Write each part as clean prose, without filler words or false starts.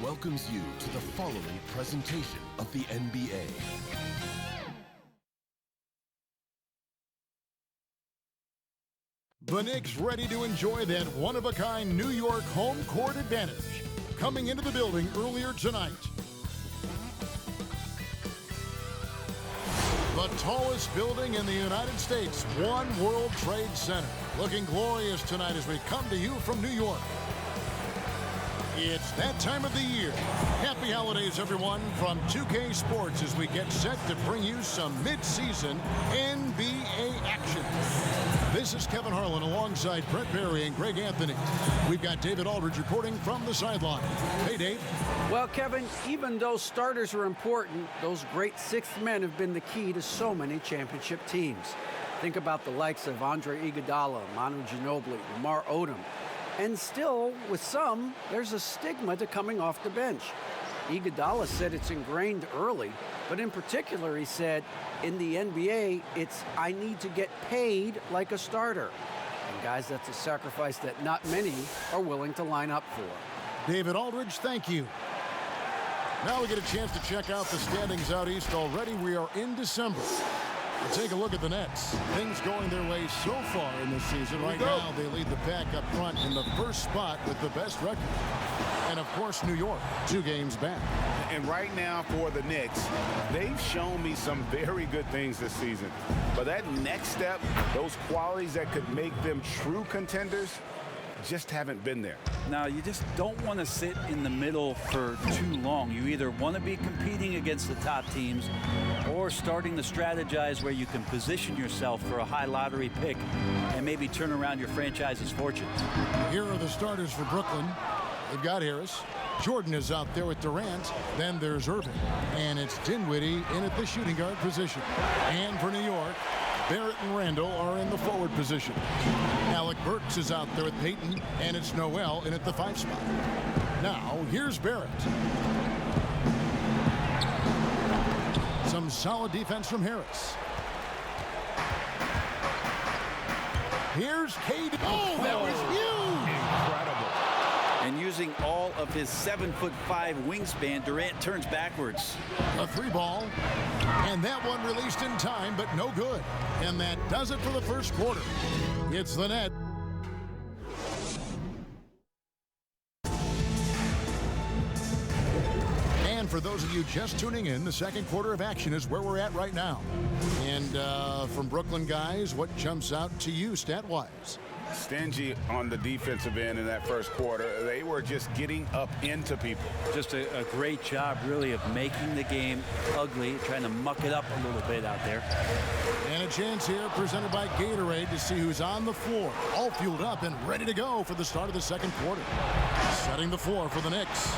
welcomes you to the following presentation of the NBA. The Knicks ready to enjoy that one-of-a-kind New York home court advantage. Coming into the building earlier tonight, the tallest building in the United States, One World Trade Center. Looking glorious tonight as we come to you from New York. It's that time of the year. Happy holidays, everyone, from 2K Sports as we get set to bring you some mid-season NBA action. This is Kevin Harlan alongside Brett Barry and Greg Anthony. We've got David Aldridge reporting from the sideline. Hey, Dave. Well, Kevin, even though starters are important, those great sixth men have been the key to so many championship teams. Think about the likes of Andre Iguodala, Manu Ginobili, Lamar Odom. And still, with some, there's a stigma to coming off the bench. Iguodala said it's ingrained early, but in particular, he said, in the NBA, it's I need to get paid like a starter. And guys, that's a sacrifice that not many are willing to line up for. David Aldridge, thank you. Now we get a chance to check out the standings out east already. We are in December. We'll take a look at the Nets. Things going their way so far in this season. Right now, they lead the pack up front in the first spot with the best record. And, of course, New York, 2 games back. And right now for the Knicks, they've shown me some very good things this season. But that next step, those qualities that could make them true contenders, just haven't been there. Now, you just don't want to sit in the middle for too long. You either want to be competing against the top teams or starting to strategize where you can position yourself for a high lottery pick and maybe turn around your franchise's fortunes. Here are the starters for Brooklyn. They've got Harris. Jordan is out there with Durant. Then there's Irving. And it's Dinwiddie in at the shooting guard position. And for New York, Barrett and Randall are in the forward position. Alec Burks is out there with Payton, and it's Noel in at the 5 spot. Now, here's Barrett. Some solid defense from Harris. Here's KD. Oh, that was huge! Incredible. And using all of his 7'5" wingspan, Durant turns backwards. A 3 ball, and that one released in time, but no good. And that does it for the first quarter. It's the net. And for those of you just tuning in, the second quarter of action is where we're at right now. And from Brooklyn guys, what jumps out to you stat-wise? Stingy on the defensive end in that first quarter. They were just getting up into people. Just a great job, really, of making the game ugly, trying to muck it up a little bit out there. And a chance here presented by Gatorade to see who's on the floor. All fueled up and ready to go for the start of the second quarter. Setting the floor for the Knicks.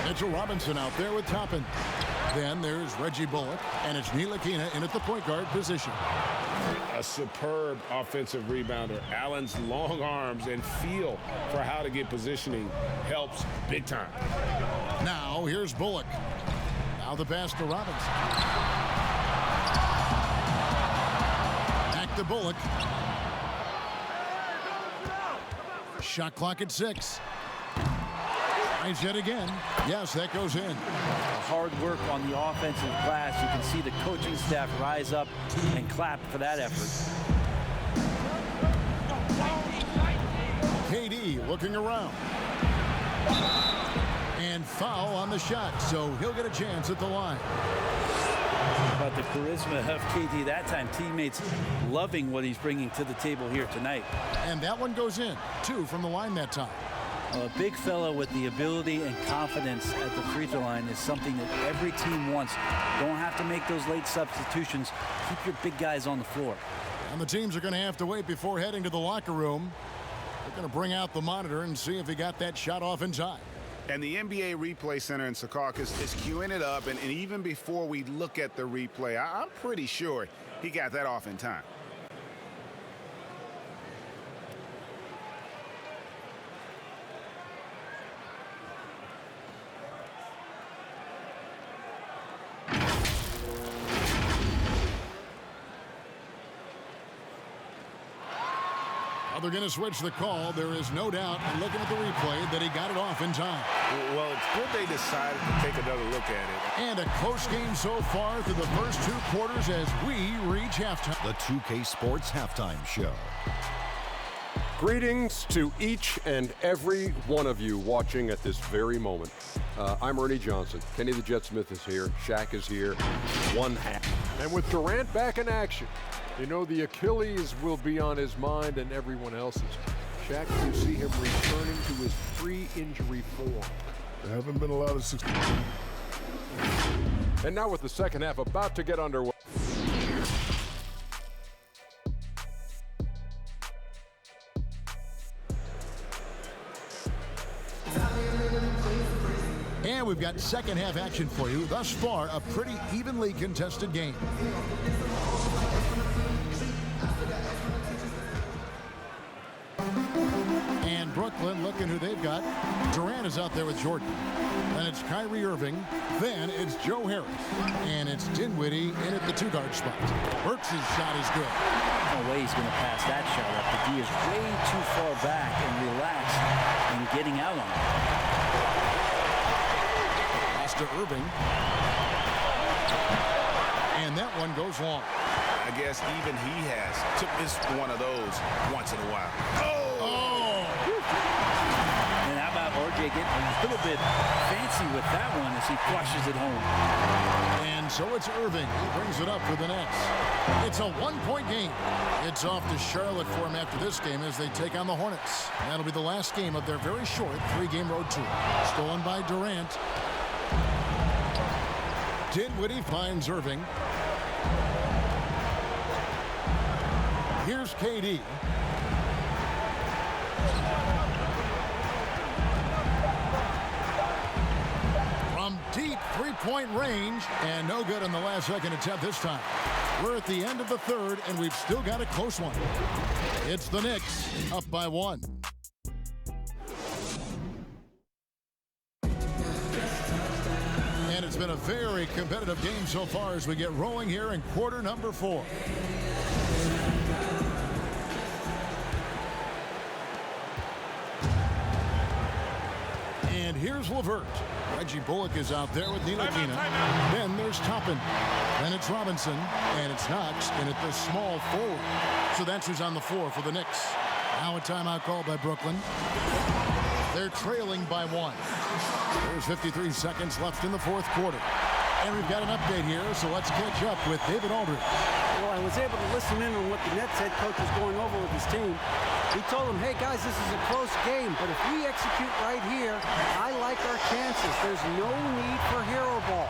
Mitchell Robinson out there with Toppin. Then there's Reggie Bullock, and it's Ntilikina in at the point guard position. A superb offensive rebounder. Allen's long arms and feel for how to get positioning helps big time. Now here's Bullock. Now the pass to Robinson. Back to Bullock. Shot clock at 6. Tries yet again. Yes, that goes in. Hard work on the offensive glass. You can see the coaching staff rise up and clap for that effort. KD looking around. And foul on the shot, so he'll get a chance at the line. But the charisma of KD that time, teammates loving what he's bringing to the table here tonight. And that one goes in. 2 from the line that time. A big fella with the ability and confidence at the free throw line is something that every team wants. Don't have to make those late substitutions. Keep your big guys on the floor. And the teams are going to have to wait before heading to the locker room. They're going to bring out the monitor and see if he got that shot off in time. And the NBA Replay Center in Secaucus is queuing it up, and even before we look at the replay, I'm pretty sure he got that off in time. Well, they're going to switch the call. There is no doubt, looking at the replay, that he got it off in time. Well, it's good they decided to take another look at it. And a close game so far through the first 2 quarters as we reach halftime. The 2K Sports Halftime Show. Greetings to each and every one of you watching at this very moment. I'm Ernie Johnson. Kenny the Jet Smith is here. Shaq is here. One half. And with Durant back in action, you know the Achilles will be on his mind and everyone else's. Shaq, you see him returning to his pre-injury form. There haven't been a lot of success. And now with the second half about to get underway. And we've got second half action for you. Thus far, a pretty evenly contested game. And Brooklyn looking who they've got. Durant is out there with Jordan. Then it's Kyrie Irving. Then it's Joe Harris. And it's Dinwiddie in at the 2-guard spot. Burks' shot is good. No way he's going to pass that shot up. The D is way too far back and relaxed and getting out on it. To Irving. And that one goes long. I guess even he has to miss one of those once in a while. Oh! And how about RJ getting a little bit fancy with that one as he flushes it home. And so it's Irving. He brings it up for the Nets. It's a 1-point game. It's off to Charlotte for him after this game as they take on the Hornets. That'll be the last game of their very short 3-game road tour. Stolen by Durant. Dinwiddie finds Irving. Here's KD. From deep 3-point range, and no good in the last second attempt this time. We're at the end of the third, and we've still got a close one. It's the Knicks up by 1. It's been a very competitive game so far as we get rolling here in quarter number 4. And here's LeVert. Reggie Bullock is out there with Ntilikina. Then there's Toppin. Then it's Robinson. And it's Knox in at the small forward. So that's who's on the floor for the Knicks. Now a timeout called by Brooklyn. They're trailing by 1. There's 53 seconds left in the 4th quarter. And we've got an update here, so let's catch up with David Aldridge. Well, I was able to listen in on what the Nets head coach was going over with his team. He told them, hey, guys, this is a close game, but if we execute right here, I like our chances. There's no need for hero ball.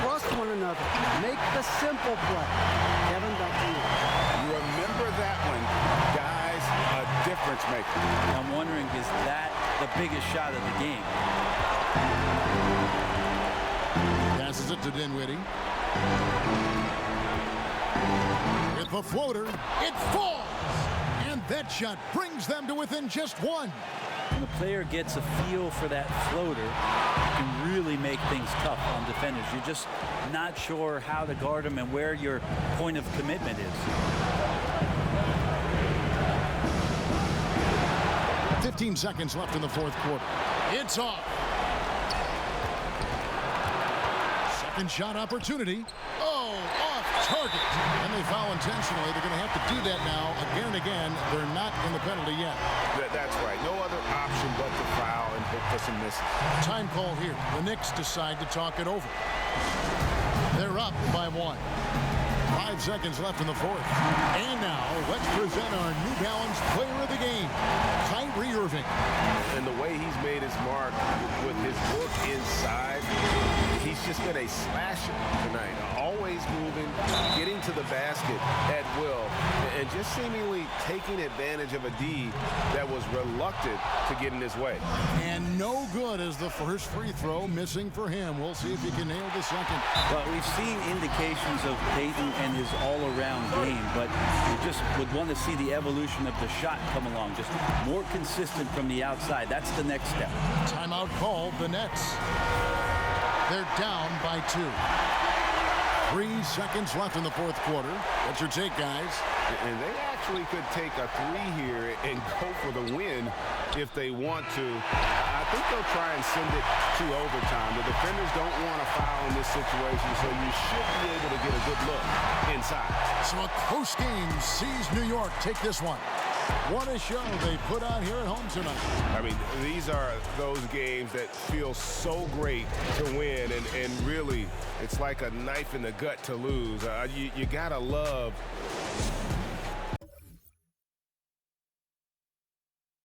Trust one another. Make the simple play. Kevin, back to you. You remember that one, guys, a difference maker. I'm wondering, is that the biggest shot of the game? Passes it to Dinwiddie. With the floater, it falls! And that shot brings them to within just 1. When the player gets a feel for that floater, it can really make things tough on defenders. You're just not sure how to guard them and where your point of commitment is. 15 seconds left in the 4th quarter. It's off. Second shot opportunity. Oh, off target. And they foul intentionally. They're going to have to do that now again and again. They're not in the penalty yet. That's right. No other option but to foul and hope for some misses. Time call here. The Knicks decide to talk it over. They're up by 1. 5 seconds left in the 4th. And now, let's present our New Balance player of the game, Kyrie Irving. And the way he's made his mark with his look inside, he's just been a slasher tonight. Always moving, getting to the basket at will, and just seemingly taking advantage of a D that was reluctant to get in his way. And no good as the first free throw, missing for him. We'll see if he can nail the second. But we've seen indications of Peyton and his all-around game, but you just would want to see the evolution of the shot come along, just more consistent from the outside. That's the next step. Timeout called the Nets. They're down by 2. 3 seconds left in the fourth quarter. What's your take, guys? And they actually could take a 3 here and go for the win if they want to. I think they'll try and send it to overtime. The defenders don't want to foul in this situation, so you should be able to get a good look inside. So a close game sees New York take this one. What a show they put on here at home tonight. I mean, these are those games that feel so great to win, and really, it's like a knife in the gut to lose. You got to love